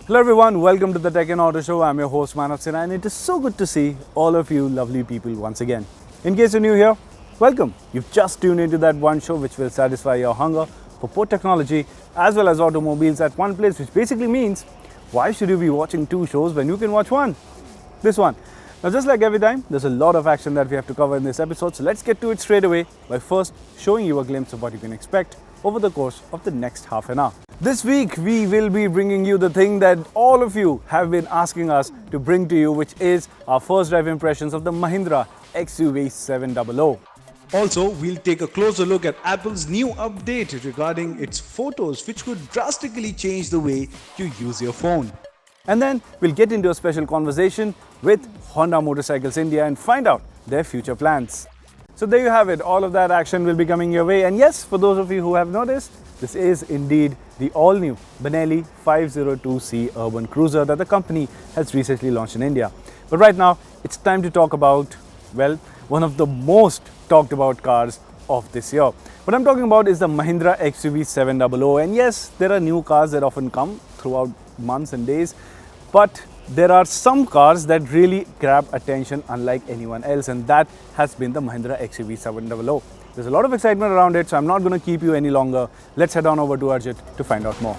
Hello everyone, welcome to the Tech and Auto Show. I'm your host Manav Sinha and it is so good to see all of you lovely people once again. In case you're new here, welcome. You've just tuned into that one show which will satisfy your hunger for port technology as well as automobiles at one place, which basically means why should you be watching two shows when you can watch one? This one. Now just like every time, there's a lot of action that we have to cover in this episode, so let's get to it straight away by first showing you a glimpse of what you can expect over the course of the next half an hour. This week, we will be bringing you the thing that all of you have been asking us to bring to you, which is our first drive impressions of the Mahindra XUV700. Also, we'll take a closer look at Apple's new update regarding its photos, which could drastically change the way you use your phone. And then we'll get into a special conversation with Honda Motorcycles India and find out their future plans. So there you have it, all of that action will be coming your way. And yes, for those of you who have noticed, this is indeed the all-new Benelli 502C urban cruiser that the company has recently launched in India. But right now, it's time to talk about, well, one of the most talked about cars of this year. What I'm talking about is the Mahindra XUV700. And yes, there are new cars that often come throughout months and days, but there are some cars that really grab attention unlike anyone else, and that has been the Mahindra XUV700. There's a lot of excitement around it, so I'm not going to keep you any longer. Let's head on over to Arjit to find out more.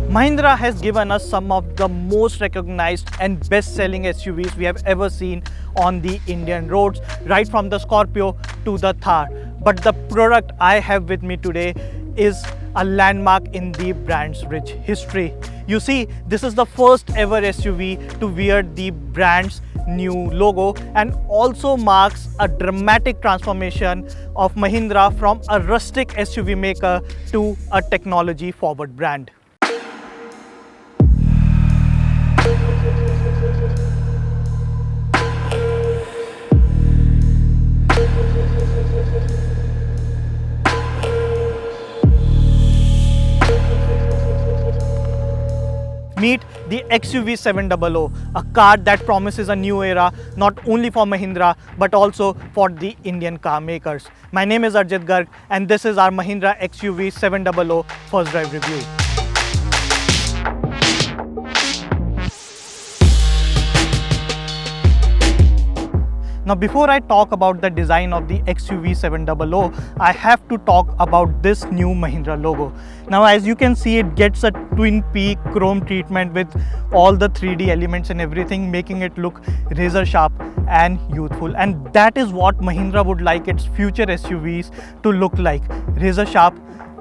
Mahindra has given us some of the most recognized and best-selling SUVs we have ever seen on the Indian roads, right from the Scorpio to the Thar. But the product I have with me today is a landmark in the brand's rich history. You see, this is the first ever SUV to wear the brand's new logo and also marks a dramatic transformation of Mahindra from a rustic SUV maker to a technology-forward brand. Meet the XUV700, a car that promises a new era not only for Mahindra but also for the Indian car makers. My name is Arjit Garg and this is our Mahindra XUV700 first drive review. Now before I talk about the design of the XUV700, I have to talk about this new Mahindra logo. Now as you can see, it gets a twin peak chrome treatment with all the 3D elements and everything, making it look razor sharp and youthful. And that is what Mahindra would like its future SUVs to look like: razor sharp,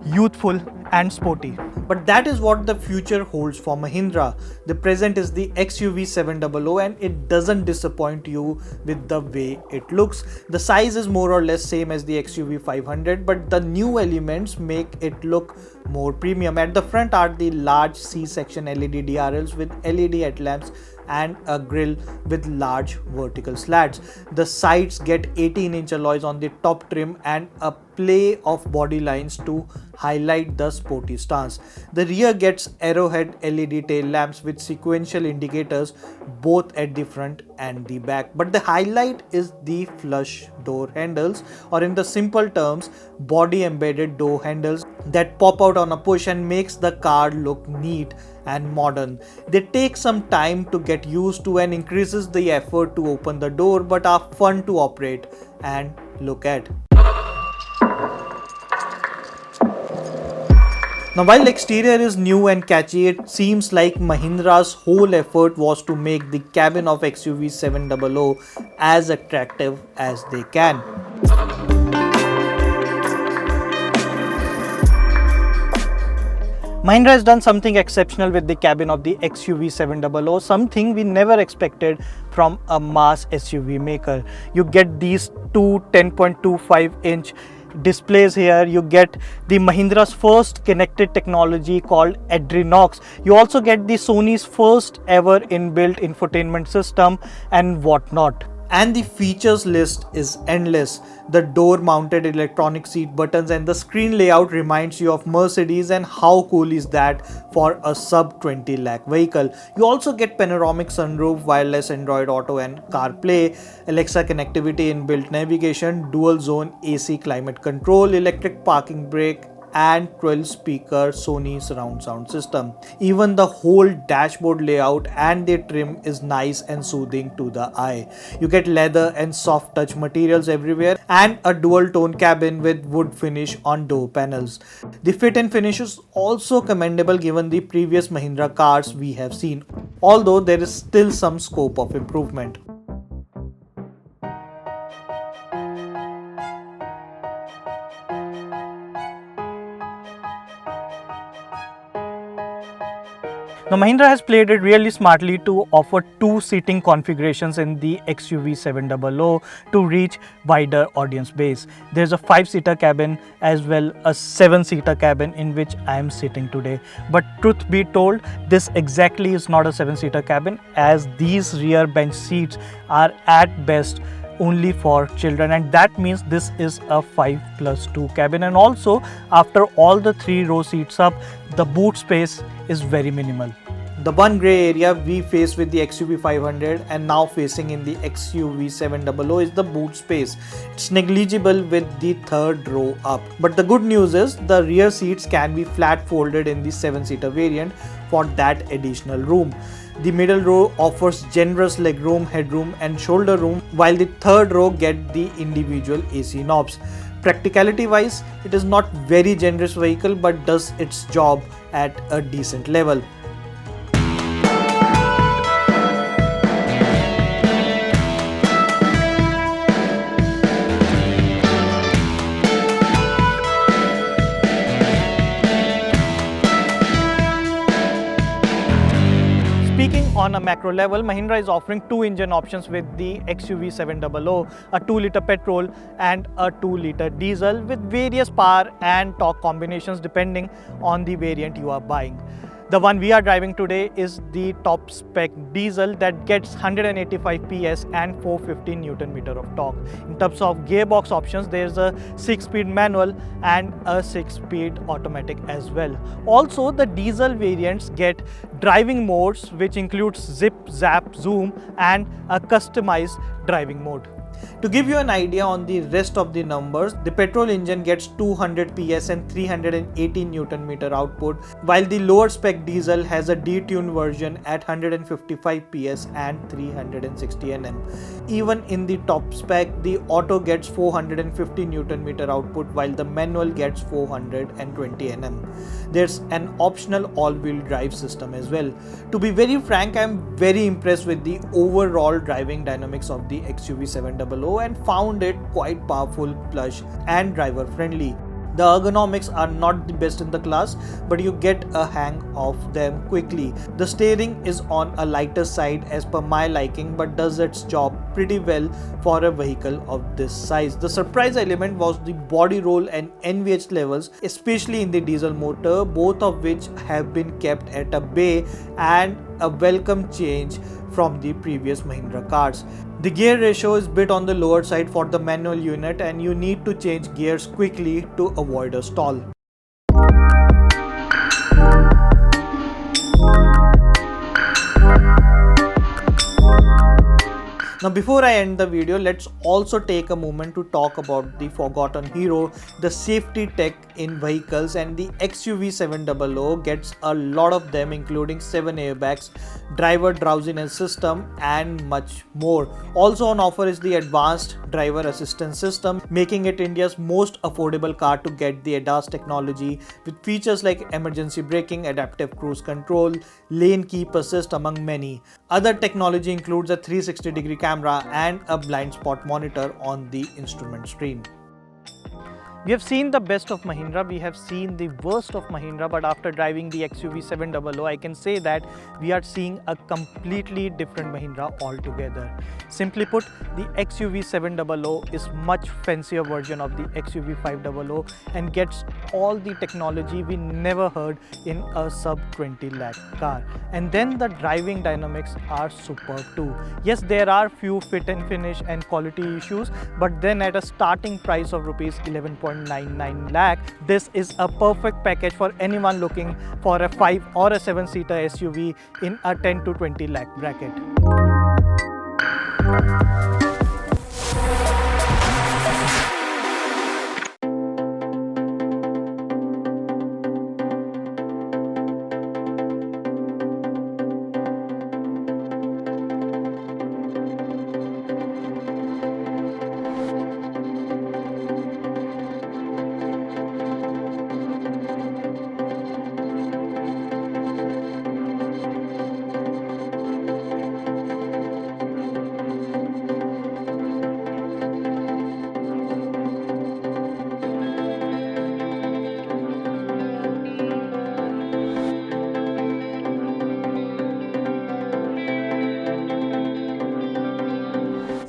youthful and sporty. But that is what the future holds for Mahindra. The present is the XUV700 and it doesn't disappoint you with the way it looks. The size is more or less same as the XUV500, but the new elements make it look more premium. At the front are the large C-section LED DRLs with LED headlamps and a grille with large vertical slats. The sides get 18-inch alloys on the top trim and a play of body lines to highlight the sporty stance. The rear gets arrowhead LED tail lamps with sequential indicators both at the front and the back. But the highlight is the flush door handles, or in the simple terms, body embedded door handles that pop out on a push and makes the car look neat and modern. They take some time to get used to and increases the effort to open the door, but are fun to operate and look at. Now while exterior is new and catchy, it seems like Mahindra's whole effort was to make the cabin of XUV700 as attractive as they can. Mahindra has done something exceptional with the cabin of the XUV700, something we never expected from a mass SUV maker. You get these two 10.25-inch displays here. You get the Mahindra's first connected technology called Adrenox. You also get the Sony's first ever inbuilt infotainment system and whatnot. And the features list is endless. The door mounted electronic seat buttons and the screen layout reminds you of Mercedes, and how cool is that for a sub 20 lakh vehicle. You also get panoramic sunroof, wireless Android Auto and CarPlay, Alexa connectivity, inbuilt navigation, dual zone AC climate control, electric parking brake, and 12 speaker Sony surround sound system. Even the whole dashboard layout and the trim is nice and soothing to the eye. You get leather and soft touch materials everywhere and a dual tone cabin with wood finish on door panels. The fit and finish is also commendable given the previous Mahindra cars we have seen, although there is still some scope of improvement. Now Mahindra has played it really smartly to offer two seating configurations in the XUV700 to reach wider audience base. There's a 5-seater cabin as well as 7-seater cabin in which I am sitting today. But truth be told, this exactly is not a 7-seater cabin, as these rear bench seats are at best only for children, and that means this is a 5+2 cabin. And also, after all the 3-row seats up, the boot space is very minimal. The one grey area we face with the XUV500 and now facing in the XUV700 is the boot space. It's negligible with the 3rd row up. But the good news is the rear seats can be flat folded in the 7-seater variant for that additional room. The middle row offers generous legroom, headroom and shoulder room, while the 3rd row get the individual AC knobs. Practicality wise, it is not very generous vehicle but does its job at a decent level. Speaking on a macro level, Mahindra is offering 2 engine options with the XUV700, a 2-liter petrol and a 2-liter diesel with various power and torque combinations depending on the variant you are buying. The one we are driving today is the top spec diesel that gets 185 PS and 450 Nm of torque. In terms of gearbox options, there is a 6-speed manual and a 6-speed automatic as well. Also, the diesel variants get driving modes which includes zip, zap, zoom and a customized driving mode. To give you an idea on the rest of the numbers, the petrol engine gets 200 PS and 380 Nm output, while the lower spec diesel has a detuned version at 155 PS and 360 Nm. Even in the top spec, the auto gets 450 Nm output, while the manual gets 420 Nm. There's an optional all-wheel drive system as well. To be very frank, I'm very impressed with the overall driving dynamics of the XUV700 and found it quite powerful, plush and driver friendly. The ergonomics are not the best in the class, but you get a hang of them quickly. The steering is on a lighter side as per my liking, but does its job pretty well for a vehicle of this size. The surprise element was the body roll and NVH levels, especially in the diesel motor, both of which have been kept at a bay and a welcome change from the previous Mahindra cars. The gear ratio is a bit on the lower side for the manual unit, and you need to change gears quickly to avoid a stall. Now before I end the video, let's also take a moment to talk about the forgotten hero, the safety tech in vehicles, and the XUV700 gets a lot of them, including 7 airbags, driver drowsiness system and much more. Also on offer is the advanced driver assistance system, making it India's most affordable car to get the ADAS technology with features like emergency braking, adaptive cruise control, lane keep assist among many. Other technology includes a 360-degree camera and a blind spot monitor on the instrument screen. We have seen the best of Mahindra, we have seen the worst of Mahindra, but after driving the XUV700, I can say that we are seeing a completely different Mahindra altogether. Simply put, the XUV700 is much fancier version of the XUV500 and gets all the technology we never heard in a sub 20 lakh car. And then the driving dynamics are superb too. Yes, there are few fit and finish and quality issues, but then at a starting price of rupees 11.99 lakh, this is a perfect package for anyone looking for a 5 or a 7-seater SUV in a 10 to 20 lakh bracket.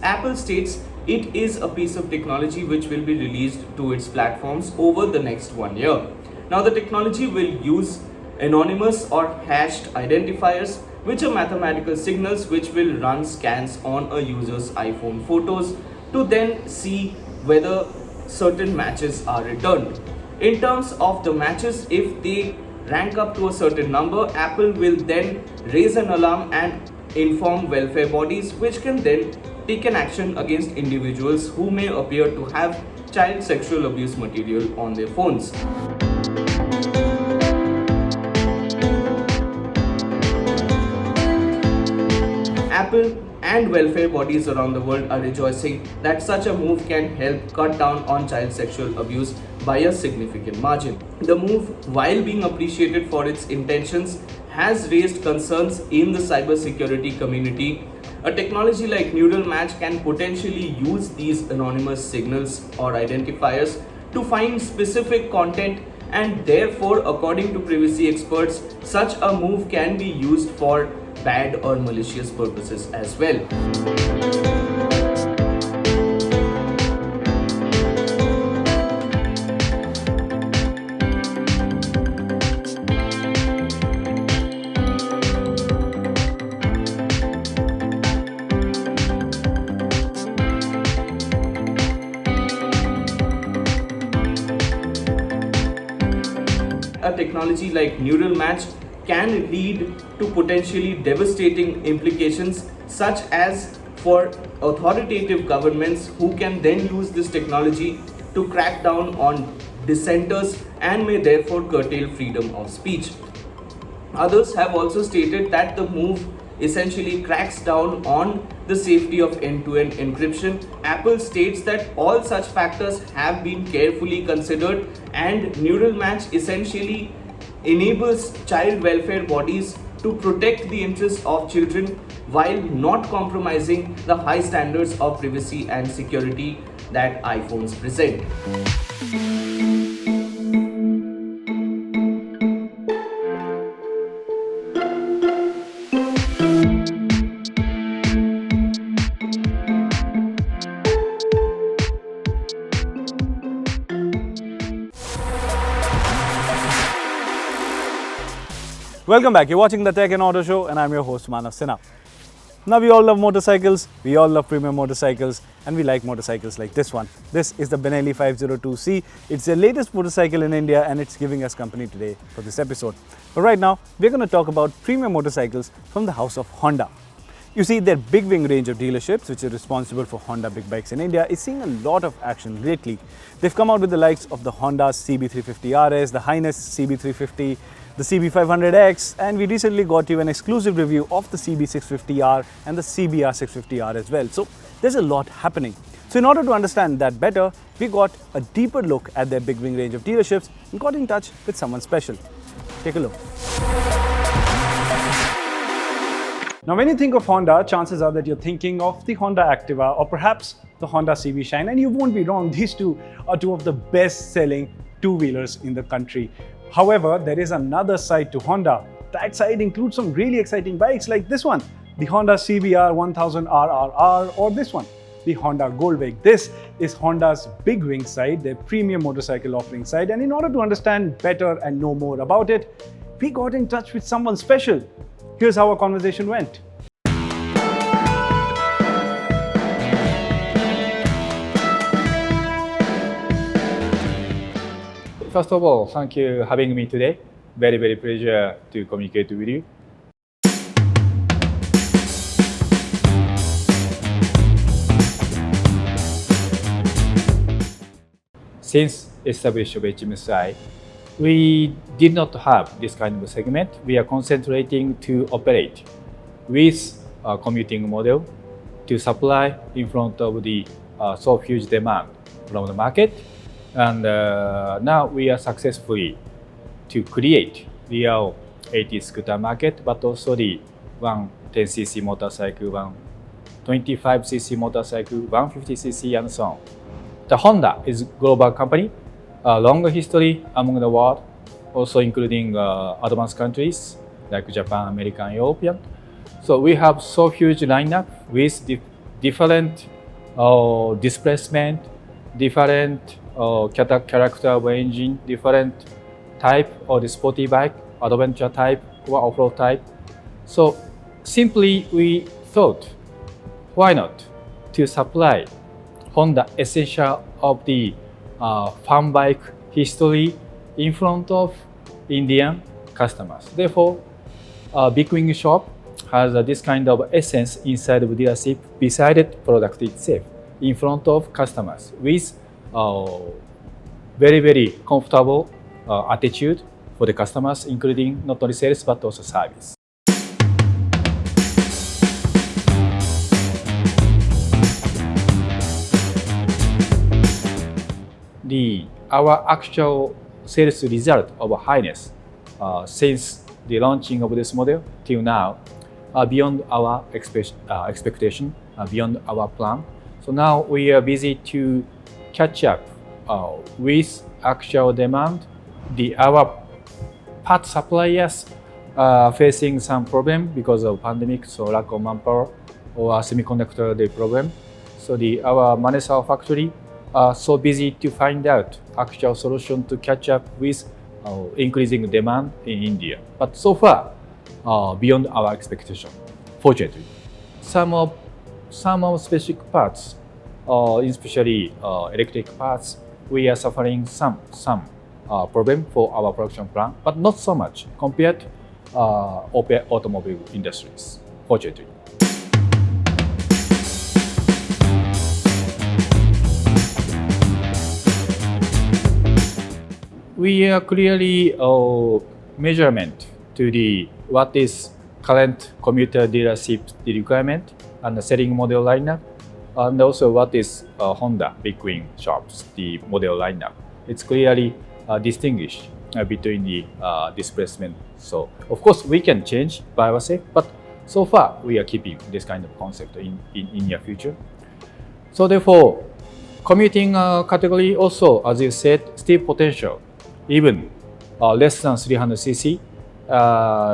Apple states it is a piece of technology which will be released to its platforms over the next 1 year. Now the technology will use anonymous or hashed identifiers, which are mathematical signals which will run scans on a user's iPhone photos to then see whether certain matches are returned. In terms of the matches, if they rank up to a certain number, Apple will then raise an alarm and inform welfare bodies, which can then take an action against individuals who may appear to have child sexual abuse material on their phones. Apple and welfare bodies around the world are rejoicing that such a move can help cut down on child sexual abuse by a significant margin. The move, while being appreciated for its intentions, has raised concerns in the cybersecurity community. A technology like neural match can potentially use these anonymous signals or identifiers to find specific content, and therefore, according to privacy experts, such a move can be used for bad or malicious purposes as well. A technology like neural match can lead to potentially devastating implications, such as for authoritative governments who can then use this technology to crack down on dissenters and may therefore curtail freedom of speech. Others have also stated that the move essentially cracks down on the safety of end-to-end encryption. Apple states that all such factors have been carefully considered, and neural match essentially enables child welfare bodies to protect the interests of children while not compromising the high standards of privacy and security that iPhones present. Welcome back. You're watching the Tech and Auto Show, and I'm your host Manav Sinha. Now, we all love motorcycles, we all love premium motorcycles, and we like motorcycles like this one. This is the Benelli 502C. It's the latest motorcycle in India, and it's giving us company today for this episode. But right now, we're going to talk about premium motorcycles from the house of Honda. You see, their big wing range of dealerships, which is responsible for Honda big bikes in India, is seeing a lot of action lately. They've come out with the likes of the Honda CB350 RS, the Highness CB350, the CB500X, and we recently got you an exclusive review of the CB650R and the CBR650R as well. So there's a lot happening. So in order to understand that better, we got a deeper look at their big wing range of dealerships and got in touch with someone special. Take a look. Now, when you think of Honda, chances are that you're thinking of the Honda Activa or perhaps the Honda CB Shine, and you won't be wrong. These two are two of the best-selling two-wheelers in the country. However, there is another side to Honda. That side includes some really exciting bikes like this one, the Honda CBR 1000 RRR, or this one, the Honda Goldwing. This is Honda's big wing side, their premium motorcycle offering side, and in order to understand better and know more about it, we got in touch with someone special. Here's how our conversation went. First of all, thank you for having me today. Very pleasure to communicate with you. Since establishment of HMSI, we did not have this kind of segment. We are concentrating to operate with a commuting model to supply in front of the so huge demand from the market. And now we are successfully to create real 80 scooter market, but also the 110cc motorcycle, 125cc motorcycle, 150cc, and so on. The Honda is a global company, a long history among the world, also including advanced countries like Japan, American, European. So we have so huge lineup with different displacement, different character of engine, different type of the sporty bike, adventure type or off-road type. So simply we thought, why not to supply Honda essential of the farm bike history in front of Indian customers. Therefore, Big Wing shop has this kind of essence inside of dealership beside the product itself in front of customers with very comfortable attitude for the customers, including not only sales but also service. Our actual sales result of highness since the launching of this model till now are beyond our expectation, beyond our plan. So now we are busy to catch up with actual demand. Our part suppliers are facing some problem because of pandemic, so lack of manpower or semiconductor problem. So our Manesao factory are so busy to find out actual solution to catch up with increasing demand in India. But so far, beyond our expectation, fortunately. Some of specific parts, especially electric parts, we are suffering some problem for our production plan, but not so much compared to automobile industries, fortunately. We are clearly measurement to what is current commuter dealership requirement and the selling model lineup, and also what is Honda Big Wing shops the model lineup. It's clearly distinguished between the displacement. So of course we can change by ourselves, but so far we are keeping this kind of concept in near future. So therefore, commuting category also, as you said, still potential. Even less than 300cc,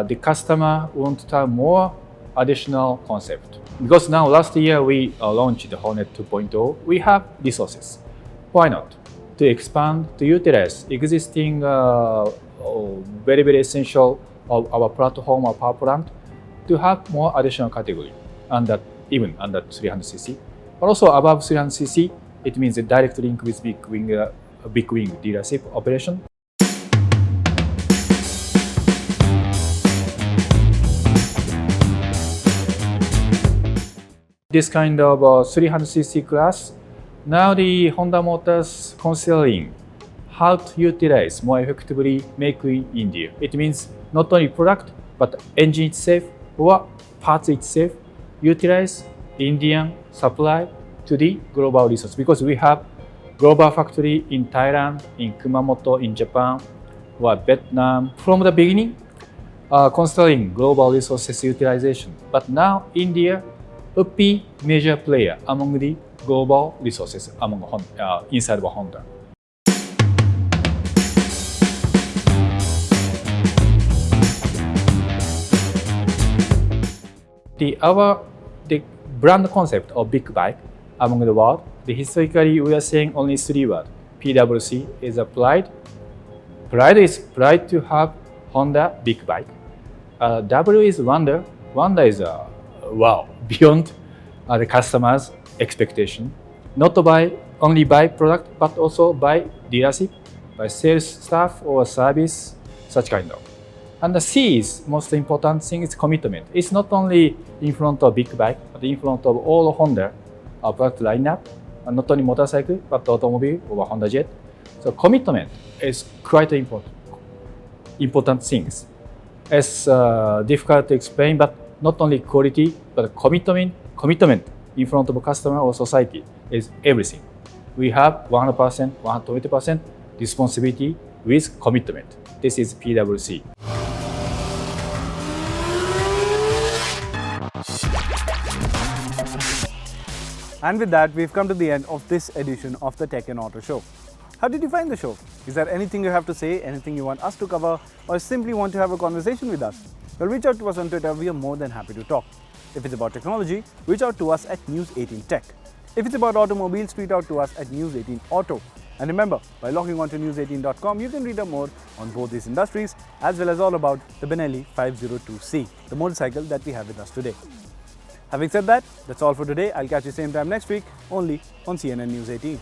the customer want to have more additional concept. Because now last year we launched the Hornet 2.0, we have resources. Why not? To expand, to utilize existing very essential of our platform or power plant to have more additional category, even under 300cc. But also above 300cc, it means a direct link with Big Wing dealership operation. This kind of 300cc class, now the Honda Motors considering how to utilize more effectively make in India. It means not only product, but engine itself or parts itself utilize Indian supply to the global resource. Because we have global factory in Thailand, in Kumamoto, in Japan, or Vietnam. From the beginning, considering global resources utilization. But now India would be major player among the global resources inside of Honda. The brand concept of big bike among the world, historically we are saying only three words. PWC is applied. Pride is pride to have Honda big bike. W is wonder. Wonder is wow, beyond the customer's expectation. Not only by product, but also by dealership, by sales staff or service, such kind of. And the C is most important thing is commitment. It's not only in front of big bike, but in front of all Honda product lineup, and not only motorcycle, but automobile or Honda Jet. So commitment is quite important things. It's difficult to explain, but not only quality, but commitment in front of a customer or society is everything. We have 100%, 120% responsibility with commitment. This is PWC. And with that, we've come to the end of this edition of the Tech and Auto Show. How did you find the show? Is there anything you have to say, anything you want us to cover, or simply want to have a conversation with us? Well, reach out to us on Twitter. We are more than happy to talk. If it's about technology, reach out to us at News18 Tech. If it's about automobiles, tweet out to us at News18 Auto. And remember, by logging on to news18.com, you can read up more on both these industries, as well as all about the Benelli 502C, the motorcycle that we have with us today. Having said that, that's all for today. I'll catch you same time next week, only on CNN News 18.